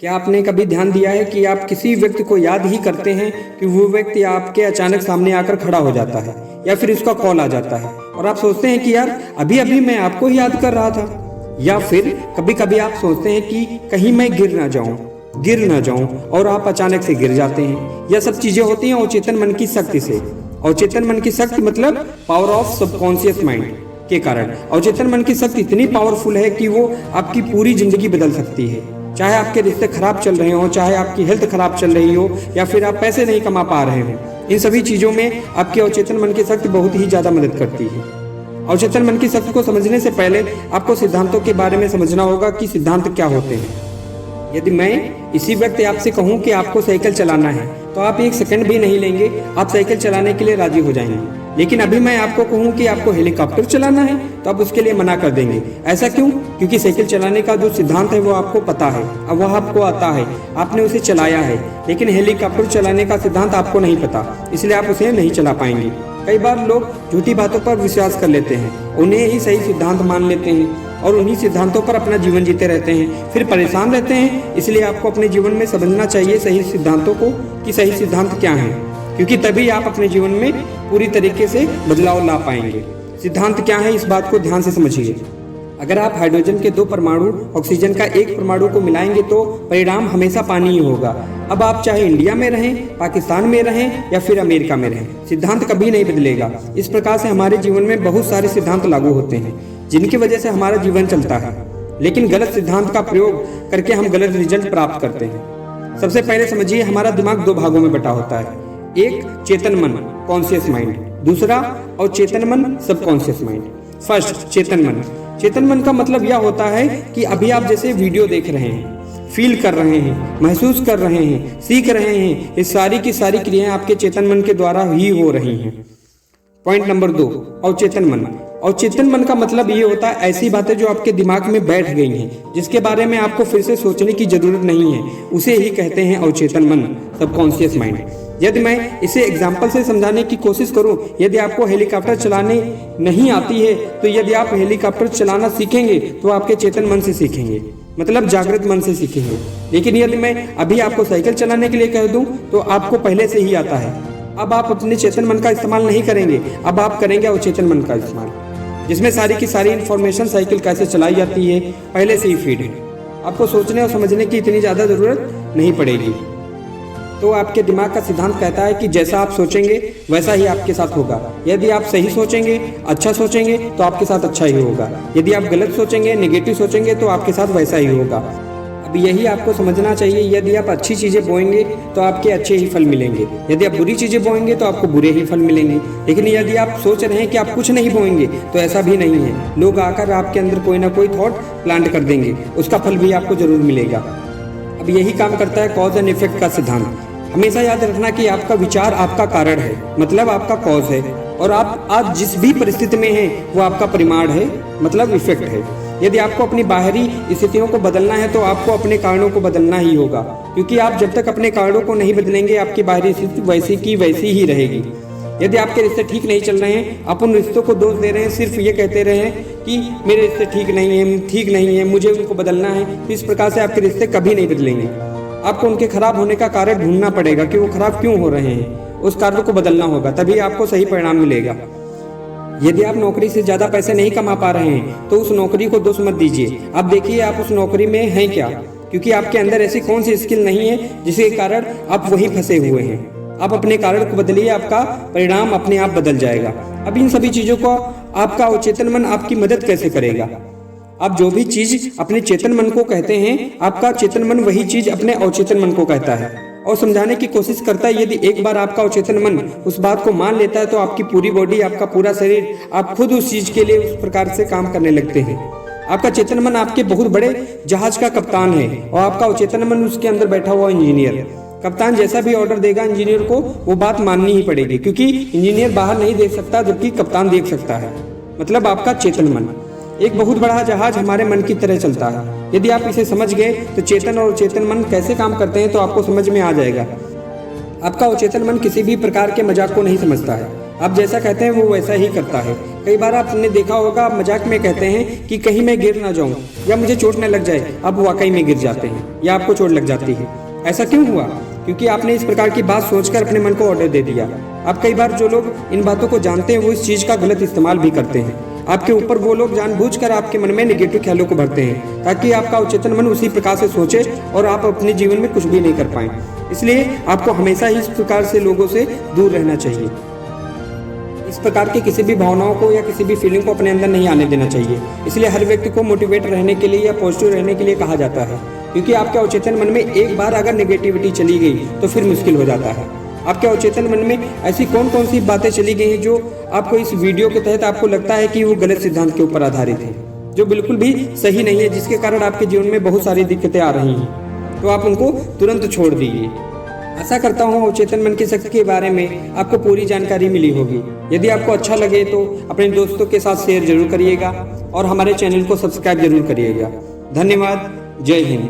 क्या आपने कभी ध्यान दिया है कि आप किसी व्यक्ति को याद ही करते हैं कि वो व्यक्ति आपके अचानक सामने आकर खड़ा हो जाता है या फिर उसका कॉल आ जाता है और आप सोचते हैं कि यार अभी अभी मैं आपको ही याद कर रहा था। या फिर कभी कभी आप सोचते हैं कि कहीं मैं गिर ना जाऊं और आप अचानक से गिर जाते हैं। यह सब चीजें होती हैं अवचेतन मन की शक्ति से। अवचेतन मन की शक्ति मतलब पावर ऑफ सबकॉन्शियस माइंड के कारण। अवचेतन मन की शक्ति इतनी पावरफुल है कि वो आपकी पूरी जिंदगी बदल सकती है। चाहे आपके रिश्ते खराब चल रहे हो, चाहे आपकी हेल्थ खराब चल रही हो, या फिर आप पैसे नहीं कमा पा रहे हो, इन सभी चीजों में आपके अवचेतन मन की शक्ति बहुत ही ज्यादा मदद करती है। अवचेतन मन की शक्ति को समझने से पहले आपको सिद्धांतों के बारे में समझना होगा कि सिद्धांत क्या होते हैं। यदि मैं इसी वक्त आपसे कहूं कि आपको साइकिल चलाना है तो आप एक सेकंड भी नहीं लेंगे, आप साइकिल चलाने के लिए राजी हो जाएंगे। लेकिन अभी मैं आपको कहूं कि आपको हेलीकॉप्टर चलाना है तो आप उसके लिए मना कर देंगे। ऐसा क्यों? क्योंकि साइकिल चलाने का जो सिद्धांत है वो आपको पता है, अब वह आपको आता है, आपने उसे चलाया है। लेकिन हेलीकॉप्टर चलाने का सिद्धांत आपको नहीं पता, इसलिए आप उसे नहीं चला पाएंगे। कई बार लोग झूठी बातों पर विश्वास कर लेते हैं, उन्हें ही सही सिद्धांत मान लेते हैं और उन्हीं सिद्धांतों पर अपना जीवन जीते रहते हैं, फिर परेशान रहते हैं। इसलिए आपको अपने जीवन में समझना चाहिए सही सिद्धांतों को कि सही सिद्धांत क्या है, क्योंकि तभी आप अपने जीवन में पूरी तरीके से बदलाव ला पाएंगे। सिद्धांत क्या है, इस बात को ध्यान से समझिए। अगर आप हाइड्रोजन के 2 परमाणु ऑक्सीजन का 1 परमाणु को मिलाएंगे तो परिणाम हमेशा पानी ही होगा। अब आप चाहे इंडिया में रहें, पाकिस्तान में रहें या फिर अमेरिका में रहें, सिद्धांत कभी नहीं बदलेगा। इस प्रकार से हमारे जीवन में बहुत सारे सिद्धांत लागू होते हैं जिनकी वजह से हमारा जीवन चलता है। लेकिन गलत सिद्धांत का प्रयोग करके हम गलत रिजल्ट प्राप्त करते हैं। सबसे पहले समझिए, हमारा दिमाग 2 भागों में बटा होता है। एक चेतन मन कॉन्शियस माइंड, दूसरा अवचेतन मन सबकॉन्शियस माइंड। फर्स्ट चेतन मन। चेतन मन का मतलब यह होता है कि अभी आप जैसे वीडियो देख रहे हैं, फील कर रहे हैं, महसूस कर रहे हैं, सीख रहे हैं, ये सारी की सारी क्रियाएं आपके चेतन मन के द्वारा ही हो रही हैं। पॉइंट नंबर 2, अवचेतन मन। अवचेतन मन का मतलब ये होता है ऐसी बातें जो आपके दिमाग में बैठ गई हैं, जिसके बारे में आपको फिर से सोचने की जरूरत नहीं है, उसे ही कहते हैं अवचेतन मन सबकॉन्शियस माइंड। यदि मैं इसे एग्जाम्पल से समझाने की कोशिश करूं, यदि आपको हेलीकॉप्टर चलाने नहीं आती है तो यदि आप हेलीकॉप्टर चलाना सीखेंगे तो आपके चेतन मन से सीखेंगे, मतलब जागृत मन से सीखेंगे। लेकिन यदि मैं अभी आपको साइकिल चलाने के लिए कह दूं तो आपको पहले से ही आता है। अब आप अपने चेतन मन का इस्तेमाल नहीं करेंगे, अब आप करेंगे अवचेतन मन का इस्तेमाल, जिसमें सारी की सारी इन्फॉर्मेशन साइकिल कैसे चलाई जाती है पहले से ही फीड है। आपको सोचने और समझने की इतनी ज़्यादा ज़रूरत नहीं पड़ेगी। तो आपके दिमाग का सिद्धांत कहता है कि जैसा आप सोचेंगे वैसा ही आपके साथ होगा। यदि आप सही सोचेंगे, अच्छा सोचेंगे तो आपके साथ अच्छा ही होगा। यदि आप गलत सोचेंगे, नेगेटिव सोचेंगे तो आपके साथ वैसा ही होगा। अब यही आपको समझना चाहिए, यदि आप अच्छी चीज़ें बोएंगे तो आपके अच्छे ही फल मिलेंगे, यदि आप बुरी चीज़ें बोएंगे तो आपको बुरे ही फल मिलेंगे। लेकिन यदि आप सोच रहे हैं कि आप कुछ नहीं बोएंगे तो ऐसा भी नहीं है, लोग आकर आपके अंदर कोई ना कोई थॉट प्लांट कर देंगे, उसका फल भी आपको जरूर मिलेगा। अब यही काम करता है कॉज एंड इफेक्ट का सिद्धांत। हमेशा याद रखना कि आपका विचार आपका कारण है, मतलब आपका कॉज है, और आप आज जिस भी परिस्थिति में हैं वो आपका परिमाण है, मतलब इफेक्ट है। यदि आपको अपनी बाहरी स्थितियों को बदलना है तो आपको अपने कारणों को बदलना ही होगा, क्योंकि आप जब तक अपने कारणों को नहीं बदलेंगे आपकी बाहरी स्थिति वैसी की वैसी ही रहेगी। यदि आपके रिश्ते ठीक नहीं चल रहे हैं, आप उन रिश्तों को दोष दे रहे हैं, सिर्फ ये कहते रहे हैं कि मेरे रिश्ते ठीक नहीं है, मुझे उनको बदलना है, तो इस प्रकार से आपके रिश्ते कभी नहीं बदलेंगे। आपको उनके खराब होने का कारण ढूंढना पड़ेगा कि वो खराब क्यों हो रहे हैं, उस कारण को बदलना होगा, तभी आपको सही परिणाम मिलेगा। यदि आप नौकरी से ज़्यादा पैसे नहीं कमा पा रहे हैं तो उस नौकरी को दोष मत दीजिए। आप देखिए आप उस नौकरी में हैं क्या, क्योंकि आपके अंदर ऐसी कौन सी स्किल नहीं है जिसके कारण आप वहीं फंसे हुए हैं। आप अपने कारण को बदलिए, आपका परिणाम अपने आप बदल जाएगा। अब इन सभी चीज़ों को आपका अवचेतन मन आपकी मदद कैसे करेगा? आप जो भी चीज अपने चेतन मन को कहते हैं, आपका चेतन मन वही चीज अपने अवचेतन मन को कहता है और समझाने की कोशिश करता है। यदि एक बार आपका अवचेतन मन उस बात को मान लेता है तो आपकी पूरी बॉडी, आपका पूरा शरीर, आप खुद उस चीज के लिए उस प्रकार से काम करने लगते हैं। आपका चेतन मन आपके बहुत बड़े जहाज का कप्तान है और आपका अवचेतन मन उसके अंदर बैठा हुआ इंजीनियर। कप्तान जैसा भी ऑर्डर देगा इंजीनियर को वो बात माननी ही पड़ेगी, क्योंकि इंजीनियर बाहर नहीं देख सकता जबकि कप्तान देख सकता है। मतलब आपका चेतन मन एक बहुत बड़ा जहाज हमारे मन की तरह चलता है। यदि आप इसे समझ गए तो चेतन और चेतन मन कैसे काम करते हैं तो आपको समझ में आ जाएगा। आपका अवचेतन मन किसी भी प्रकार के मजाक को नहीं समझता है। आप जैसा कहते हैं वो वैसा ही करता है। कई बार आपने देखा होगा, आप मजाक में कहते हैं कि कहीं मैं गिर ना जाऊं या मुझे चोट न लग जाए, आप वाकई में गिर जाते हैं या आपको चोट लग जाती है। ऐसा क्यों हुआ? क्योंकि आपने इस प्रकार की बात सोचकर अपने मन को ऑर्डर दे दिया। अब कई बार जो लोग इन बातों को जानते हैं वो इस चीज़ का गलत इस्तेमाल भी करते हैं। आपके ऊपर वो लोग जानबूझकर आपके मन में नेगेटिव ख्यालों को भरते हैं ताकि आपका अवचेतन मन उसी प्रकार से सोचे और आप अपने जीवन में कुछ भी नहीं कर पाएं। इसलिए आपको हमेशा ही इस प्रकार से लोगों से दूर रहना चाहिए। इस प्रकार की किसी भी भावनाओं को या किसी भी फीलिंग को अपने अंदर नहीं आने देना चाहिए। इसलिए हर व्यक्ति को मोटिवेट रहने के लिए या पॉजिटिव रहने के लिए कहा जाता है, क्योंकि आपके अवचेतन मन में एक बार अगर नेगेटिविटी चली गई तो फिर मुश्किल हो जाता है। आपके अवचेतन मन में ऐसी कौन कौन सी बातें चली गई हैं जो आपको इस वीडियो के तहत आपको लगता है कि वो गलत सिद्धांत के ऊपर आधारित है, जो बिल्कुल भी सही नहीं है, जिसके कारण आपके जीवन में बहुत सारी दिक्कतें आ रही हैं, तो आप उनको तुरंत छोड़ दीजिए। आशा करता हूँ अवचेतन मन की शक्ति के बारे में आपको पूरी जानकारी मिली होगी। यदि आपको अच्छा लगे तो अपने दोस्तों के साथ शेयर जरूर करिएगा और हमारे चैनल को सब्सक्राइब जरूर करिएगा। धन्यवाद। जय हिंद।